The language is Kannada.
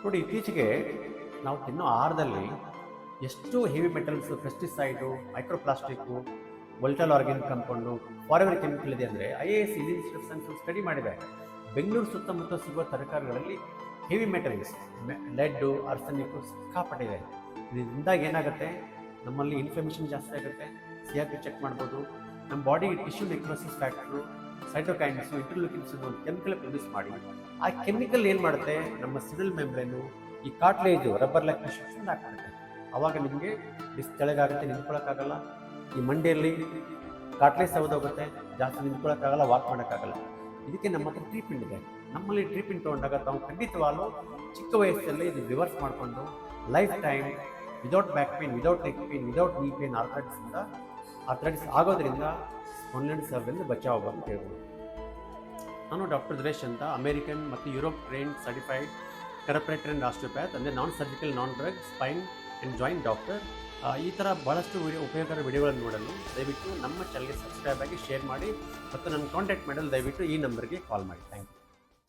ನೋಡಿ, ಇತ್ತೀಚೆಗೆ ನಾವು ತಿನ್ನೋ ಆಹಾರದಲ್ಲಿ ಎಷ್ಟು heavy metals, pesticide, microplastic, volatile organic compound, forever chemical ಇದೆ ಅಂದರೆ IAS ಇನ್ಸ್ಟಿಟ್ಯೂಷನ್ಸ್ ಸ್ಟಡಿ ಮಾಡಿದೆ. ಬೆಂಗಳೂರು ಸುತ್ತಮುತ್ತ ಸಿಗುವ ತರಕಾರಿಗಳಲ್ಲಿ ಹೆವಿ ಮೆಟಲ್ಸ್, ಲೆಡ್ಡು, ಆರ್ಸೆನಿಕ್ಕು ಸಿಕ್ಕಾಪಟ್ಟಿದೆ. ಇದರಿಂದಾಗಿ ಏನಾಗುತ್ತೆ, ನಮ್ಮಲ್ಲಿ ಇನ್ಫ್ಲಮೇಷನ್ ಜಾಸ್ತಿ ಆಗುತ್ತೆ. CRP ಚೆಕ್ ಮಾಡ್ಬೋದು. ನಮ್ಮ ಬಾಡಿ ಟಿಶ್ಯೂ ನೆಕ್ರೋಸಿಸ್ ಫ್ಯಾಕ್ಟ್ರು, ಸೈಟೋಕೈನ್ಸು, ಇಂಟರ್ಲೂಕಿನ್ಸ್ ಒಂದು ಕೆಮಿಕಲ್ ಪ್ರೊಡ್ಯೂಸ್ ಮಾಡಿ, ಆ ಕೆಮಿಕಲ್ ಏನು ಮಾಡುತ್ತೆ, ನಮ್ಮ ಸಿಡಲ್ ಮೆಂಬ್ರೇನು, ಈ ಕಾರ್ಟ್ಲೇಜು, ರಬ್ಬರ್ ಲೈಕ್ ಟಿಶ್ಯೂಸ್ ಹಾಕ್ಬಿಡುತ್ತೆ. ಆವಾಗ ನಿಮಗೆ ತೆಳಗಾಗುತ್ತೆ, ನಿಂತ್ಕೊಳ್ಳೋಕ್ಕಾಗಲ್ಲ. ಈ ಮಂಡಿಯಲ್ಲಿ ಕಾರ್ಟ್ಲೇಜ್ ಸವದೋಗುತ್ತೆ, ಜಾಸ್ತಿ ನಿಂತ್ಕೊಳ್ಳೋಕ್ಕಾಗಲ್ಲ, ವಾಕ್ ಮಾಡೋಕ್ಕಾಗಲ್ಲ. ಇದಕ್ಕೆ ನಮ್ಮ ಹತ್ರ ಟ್ರೀಟ್ಮೆಂಟ್ ಇದೆ. ನಮ್ಮಲ್ಲಿ ಟ್ರೀಟ್ಮೆಂಟ್ ತೊಗೊಂಡಾಗ ತಾವು ಖಂಡಿತವಾಗಲೂ ಚಿಕ್ಕ ವಯಸ್ಸಲ್ಲಿ ಇದು ರಿವರ್ಸ್ ಮಾಡಿಕೊಂಡು life time without back pain, without neck pain, without knee pain, arthritis ಆಗೋದ್ರಿಂದ ಸ್ಪಾಂಡಿಲೈಟಿಸ್ ಬಚಾವ್ ಅಂತ ಹೇಳ್ಬೋದು. ನಾನು ಡಾಕ್ಟರ್ ದಿನೇಶ್ ಅಂತ, ಅಮೇರಿಕನ್ ಮತ್ತು Europe trained certified therapeutic and osteopath, ಅಂದರೆ non surgical, non drug, spine and joint doctor. ಈ ಥರ ಭಾಳಷ್ಟು ಉಪಯೋಗಕರ ವಿಡಿಯೋಗಳನ್ನು ನೋಡಲು ದಯವಿಟ್ಟು ನಮ್ಮ ಚಾನಲ್ಗೆ ಸಬ್ಸ್ಕ್ರೈಬ್ ಆಗಿ, ಶೇರ್ ಮಾಡಿ ಮತ್ತು ನನ್ನ ಕಾಂಟ್ಯಾಕ್ಟ್ ಮಾಡಲು ದಯವಿಟ್ಟು ಈ ನಂಬರ್ಗೆ ಕಾಲ್ ಮಾಡಿ. Thank you.